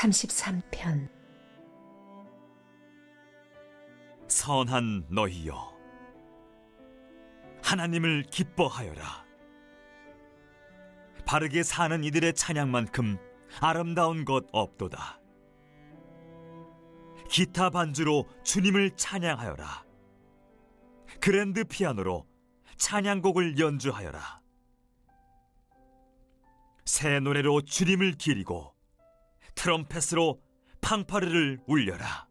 33편. 선한 너희여, 하나님을 기뻐하여라. 바르게 사는 이들의 찬양만큼 아름다운 것 없도다. 기타 반주로 주님을 찬양하여라. 그랜드 피아노로 찬양곡을 연주하여라. 새 노래로 주님을 기리고 트럼펫으로 팡파르를 울려라.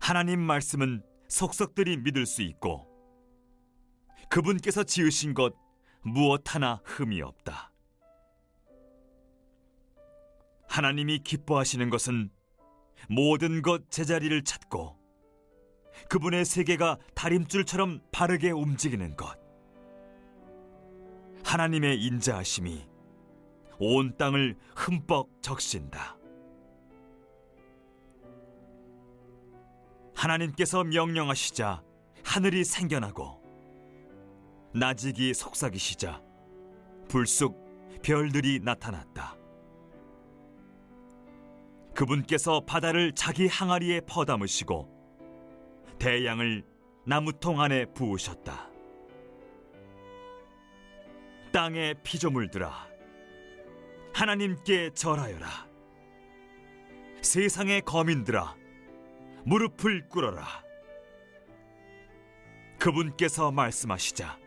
하나님 말씀은 속속들이 믿을 수 있고 그분께서 지으신 것 무엇 하나 흠이 없다. 하나님이 기뻐하시는 것은 모든 것 제자리를 찾고 그분의 세계가 다림줄처럼 바르게 움직이는 것. 하나님의 인자하심이 온 땅을 흠뻑 적신다. 하나님께서 명령하시자 하늘이 생겨나고 나직이 속삭이시자 불쑥 별들이 나타났다. 그분께서 바다를 자기 항아리에 퍼담으시고 대양을 나무통 안에 부으셨다. 땅의 피조물들아, 하나님께 절하여라. 세상의 거민들아, 무릎을 꿇어라. 그분께서 말씀하시자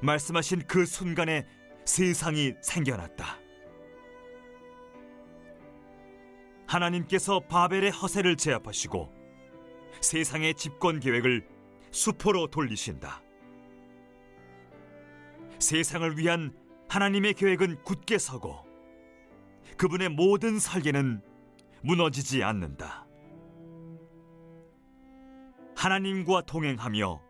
말씀하신 그 순간에 세상이 생겨났다. 하나님께서 바벨의 허세를 제압하시고 세상의 집권 계획을 수포로 돌리신다. 세상을 위한 하나님의 계획은 굳게 서고 그분의 모든 설계는 무너지지 않는다. 하나님과 동행하며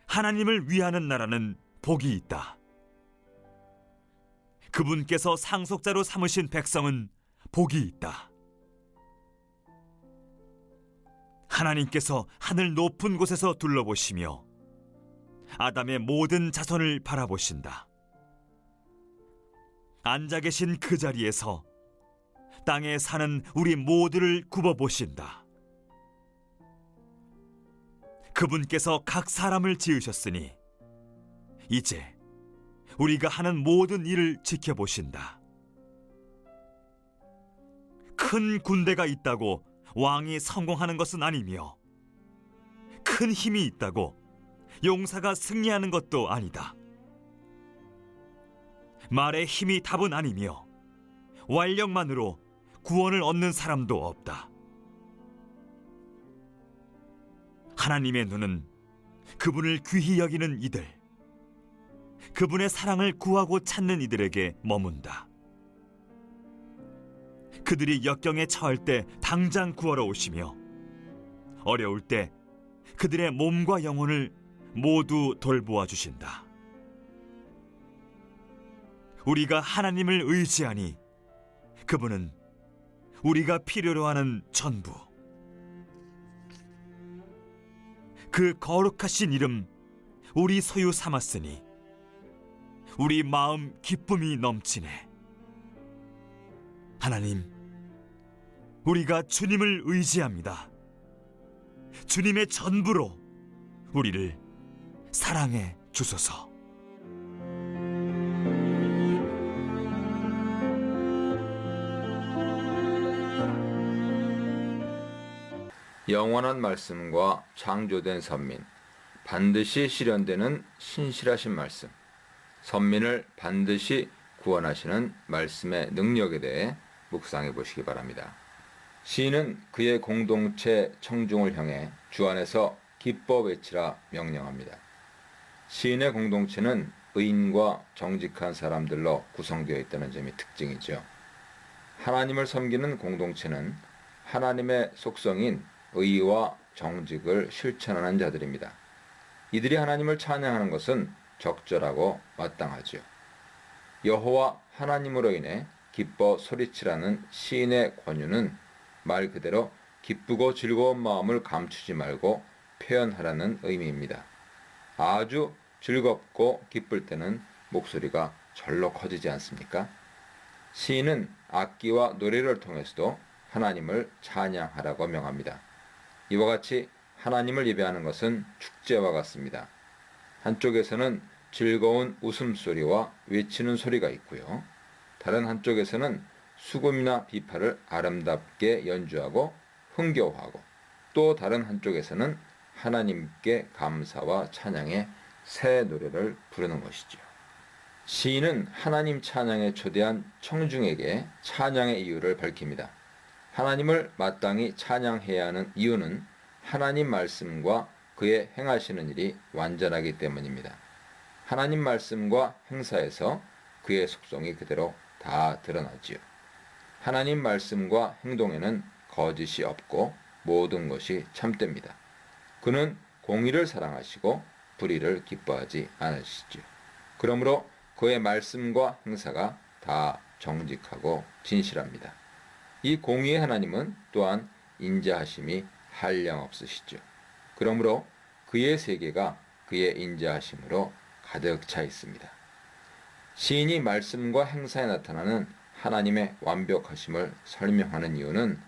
하나님을 위하는 나라는 복이 있다. 그분께서 상속자로 삼으신 백성은 복이 있다. 하나님께서 하늘 높은 곳에서 둘러보시며 아담의 모든 자손을 바라보신다. 앉아 계신 그 자리에서 땅에 사는 우리 모두를 굽어보신다. 그분께서 각 사람을 지으셨으니 이제 우리가 하는 모든 일을 지켜보신다. 큰 군대가 있다고 왕이 성공하는 것은 아니며 큰 힘이 있다고 용사가 승리하는 것도 아니다. 말의 힘이 답은 아니며 완력만으로 구원을 얻는 사람도 없다. 하나님의 눈은 그분을 귀히 여기는 이들, 그분의 사랑을 구하고 찾는 이들에게 머문다. 그들이 역경에 처할 때 당장 구하러 오시며 어려울 때 그들의 몸과 영혼을 모두 돌보아 주신다. 우리가 하나님을 의지하니 그분은 우리가 필요로 하는 전부. 그 거룩하신 이름 우리 소유 삼았으니 우리 마음 기쁨이 넘치네. 하나님, 우리가 주님을 의지합니다. 주님의 전부로 우리를 사랑해 주소서. 영원한 말씀과 창조된 선민, 반드시 실현되는 신실하신 말씀, 선민을 반드시 구원하시는 말씀의 능력에 대해 묵상해 보시기 바랍니다. 시인은 그의 공동체 청중을 향해 주 안에서 기뻐 외치라 명령합니다. 시인의 공동체는 의인과 정직한 사람들로 구성되어 있다는 점이 특징이죠. 하나님을 섬기는 공동체는 하나님의 속성인 의와 정직을 실천하는 자들입니다. 이들이 하나님을 찬양하는 것은 적절하고 마땅하죠. 여호와 하나님으로 인해 기뻐 소리치라는 시인의 권유는 말 그대로 기쁘고 즐거운 마음을 감추지 말고 표현하라는 의미입니다. 아주 즐겁고 기쁠 때는 목소리가 절로 커지지 않습니까? 시인은 악기와 노래를 통해서도 하나님을 찬양하라고 명합니다. 이와 같이 하나님을 예배하는 것은 축제와 같습니다. 한쪽에서는 즐거운 웃음소리와 외치는 소리가 있고요. 다른 한쪽에서는 수금이나 비파를 아름답게 연주하고 흥겨워하고, 또 다른 한쪽에서는 하나님께 감사와 찬양의 새 노래를 부르는 것이죠. 시인은 하나님 찬양에 초대한 청중에게 찬양의 이유를 밝힙니다. 하나님을 마땅히 찬양해야 하는 이유는 하나님 말씀과 그의 행하시는 일이 완전하기 때문입니다. 하나님 말씀과 행사에서 그의 속성이 그대로 다 드러나지요. 하나님 말씀과 행동에는 거짓이 없고 모든 것이 참됩니다. 그는 공의를 사랑하시고 불의를 기뻐하지 않으시지요. 그러므로 그의 말씀과 행사가 다 정직하고 진실합니다. 이 공의의 하나님은 또한 인자하심이 한량없으시죠. 그러므로 그의 세계가 그의 인자하심으로 가득 차 있습니다. 시인이 말씀과 행사에 나타나는 하나님의 완벽하심을 설명하는 이유는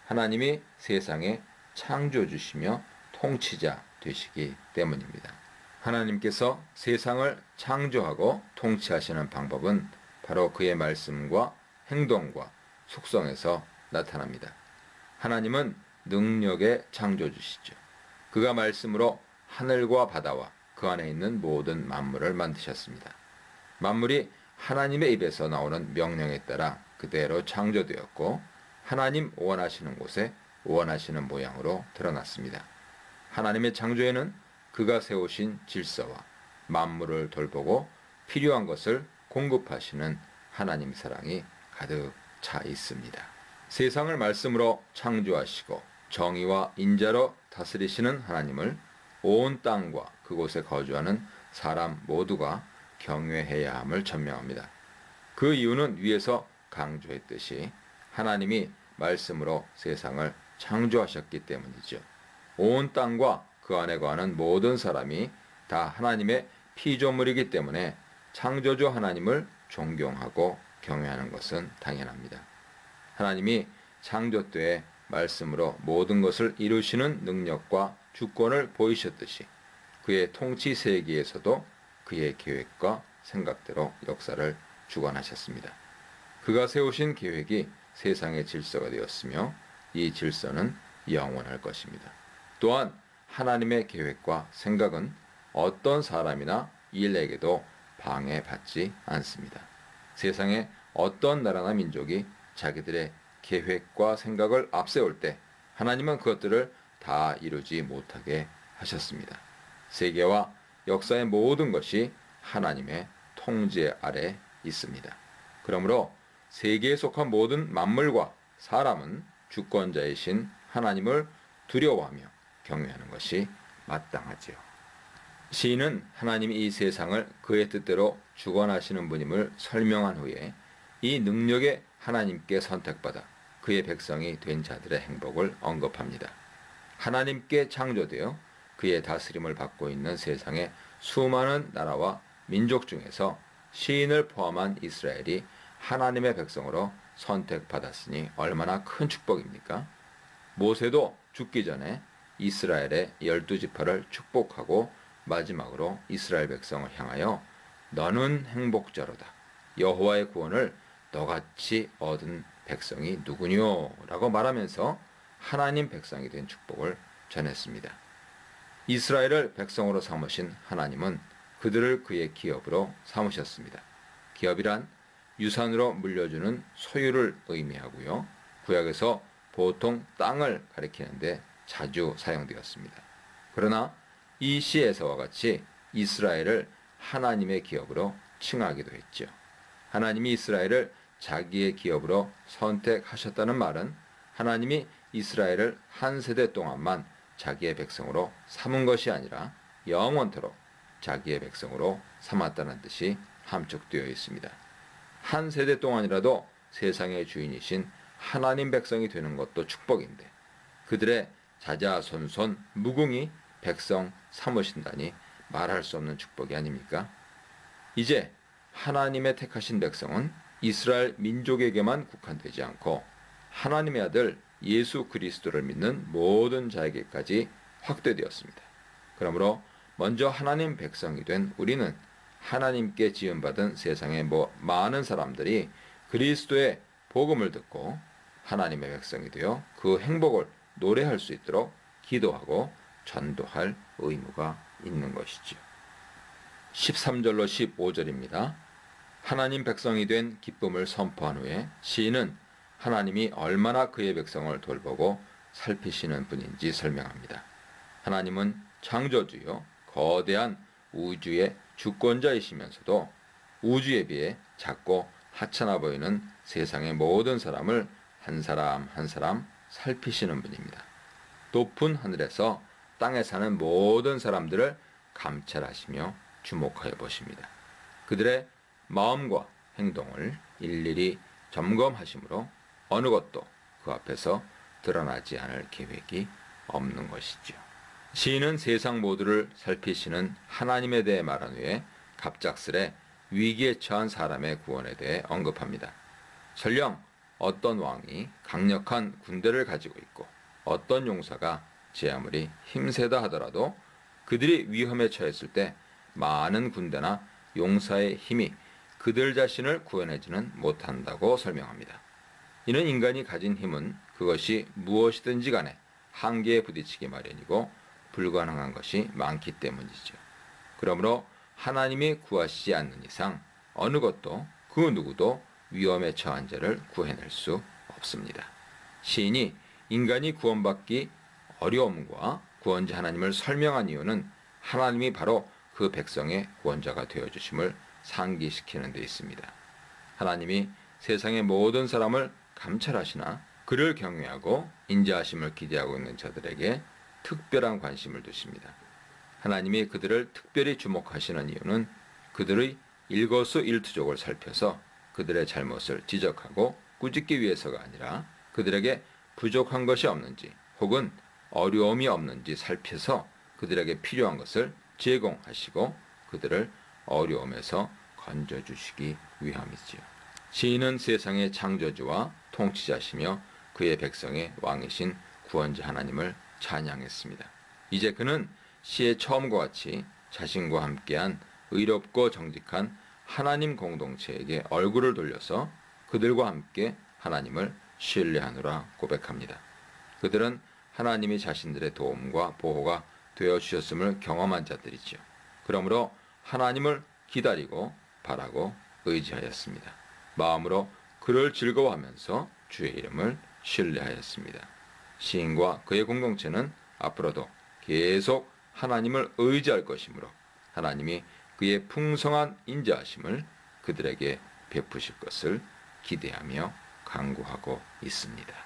하나님이 세상의 창조주시며 통치자 되시기 때문입니다. 하나님께서 세상을 창조하고 통치하시는 방법은 바로 그의 말씀과 행동과 속성에서 나타납니다. 하나님은 능력의 창조주시죠. 그가 말씀으로 하늘과 바다와 그 안에 있는 모든 만물을 만드셨습니다. 만물이 하나님의 입에서 나오는 명령에 따라 그대로 창조되었고, 하나님 원하시는 곳에 원하시는 모양으로 드러났습니다. 하나님의 창조에는 그가 세우신 질서와 만물을 돌보고 필요한 것을 공급하시는 하나님 사랑이 가득 차 있습니다. 세상을 말씀으로 창조하시고 정의와 인자로 다스리시는 하나님을 온 땅과 그곳에 거주하는 사람 모두가 경외해야 함을 전명합니다. 그 이유는 위에서 강조했듯이 하나님이 말씀으로 세상을 창조하셨기 때문이죠. 온 땅과 그 안에 거하는 모든 사람이 다 하나님의 피조물이기 때문에 창조주 하나님을 존경하고 경외하는 것은 당연합니다. 하나님이 창조 때에 말씀으로 모든 것을 이루시는 능력과 주권을 보이셨듯이 그의 통치 세계에서도 그의 계획과 생각대로 역사를 주관하셨습니다. 그가 세우신 계획이 세상의 질서가 되었으며 이 질서는 영원할 것입니다. 또한 하나님의 계획과 생각은 어떤 사람이나 일에게도 방해받지 않습니다. 세상의 어떤 나라나 민족이 자기들의 계획과 생각을 앞세울 때 하나님은 그것들을 다 이루지 못하게 하셨습니다. 세계와 역사의 모든 것이 하나님의 통제 아래 있습니다. 그러므로 세계에 속한 모든 만물과 사람은 주권자이신 하나님을 두려워하며 경외하는 것이 마땅하지요. 시인은 하나님이 이 세상을 그의 뜻대로 주관하시는 분임을 설명한 후에 이 능력의 하나님께 선택받아 그의 백성이 된 자들의 행복을 언급합니다. 하나님께 창조되어 그의 다스림을 받고 있는 세상의 수많은 나라와 민족 중에서 시인을 포함한 이스라엘이 하나님의 백성으로 선택받았으니 얼마나 큰 축복입니까? 모세도 죽기 전에 이스라엘의 12지파를 축복하고 마지막으로 이스라엘 백성을 향하여 너는 행복자로다. 여호와의 구원을 너같이 얻은 백성이 누구뇨? 라고 말하면서 하나님 백성이 된 축복을 전했습니다. 이스라엘을 백성으로 삼으신 하나님은 그들을 그의 기업으로 삼으셨습니다. 기업이란 유산으로 물려주는 소유를 의미하고요. 구약에서 보통 땅을 가리키는데 자주 사용되었습니다. 그러나 이 시에서와 같이 이스라엘을 하나님의 기업으로 칭하기도 했죠. 하나님이 이스라엘을 자기의 기업으로 선택하셨다는 말은 하나님이 이스라엘을 한 세대 동안만 자기의 백성으로 삼은 것이 아니라 영원토록 자기의 백성으로 삼았다는 뜻이 함축되어 있습니다. 한 세대 동안이라도 세상의 주인이신 하나님 백성이 되는 것도 축복인데 그들의 자자손손 무궁히 백성 삼으신다니 말할 수 없는 축복이 아닙니까? 이제 하나님의 택하신 백성은 이스라엘 민족에게만 국한되지 않고 하나님의 아들 예수 그리스도를 믿는 모든 자에게까지 확대되었습니다. 그러므로 먼저 하나님 백성이 된 우리는 하나님께 지음받은 세상의 많은 사람들이 그리스도의 복음을 듣고 하나님의 백성이 되어 그 행복을 노래할 수 있도록 기도하고 전도할 의무가 있는 것이지요. 13절로 15절입니다. 하나님 백성이 된 기쁨을 선포한 후에 시인은 하나님이 얼마나 그의 백성을 돌보고 살피시는 분인지 설명합니다. 하나님은 창조주요 거대한 우주의 주권자이시면서도 우주에 비해 작고 하찮아 보이는 세상의 모든 사람을 한 사람 한 사람 살피시는 분입니다. 높은 하늘에서 땅에 사는 모든 사람들을 감찰하시며 주목하여 보십니다. 그들의 마음과 행동을 일일이 점검하심으로 어느 것도 그 앞에서 드러나지 않을 계획이 없는 것이죠. 시인은 세상 모두를 살피시는 하나님에 대해 말한 후에 갑작스레 위기에 처한 사람의 구원에 대해 언급합니다. 설령 어떤 왕이 강력한 군대를 가지고 있고 어떤 용사가 제 아무리 힘세다 하더라도 그들이 위험에 처했을 때 많은 군대나 용사의 힘이 그들 자신을 구해내지는 못한다고 설명합니다. 이는 인간이 가진 힘은 그것이 무엇이든지 간에 한계에 부딪히기 마련이고 불가능한 것이 많기 때문이죠. 그러므로 하나님이 구하시지 않는 이상 어느 것도 그 누구도 위험에 처한 자를 구해낼 수 없습니다. 시인이 인간이 구원받기 어려움과 구원자 하나님을 설명한 이유는 하나님이 바로 그 백성의 구원자가 되어주심을 상기시키는 데 있습니다. 하나님이 세상의 모든 사람을 감찰하시나 그를 경외하고 인자하심을 기대하고 있는 자들에게 특별한 관심을 두십니다. 하나님이 그들을 특별히 주목하시는 이유는 그들의 일거수일투족을 살펴서 그들의 잘못을 지적하고 꾸짖기 위해서가 아니라 그들에게 부족한 것이 없는지 혹은 어려움이 없는지 살펴서 그들에게 필요한 것을 제공하시고 그들을 어려움에서 건져주시기 위함이지요. 시인은 세상의 창조주와 통치자시며 그의 백성의 왕이신 구원자 하나님을 찬양했습니다. 이제 그는 시의 처음과 같이 자신과 함께한 의롭고 정직한 하나님 공동체에게 얼굴을 돌려서 그들과 함께 하나님을 신뢰하노라 고백합니다. 그들은 하나님이 자신들의 도움과 보호가 되어주셨음을 경험한 자들이지요. 그러므로 하나님을 기다리고 바라고 의지하였습니다. 마음으로 그를 즐거워하면서 주의 이름을 신뢰하였습니다. 시인과 그의 공동체는 앞으로도 계속 하나님을 의지할 것이므로 하나님이 그의 풍성한 인자하심을 그들에게 베푸실 것을 기대하며 간구하고 있습니다.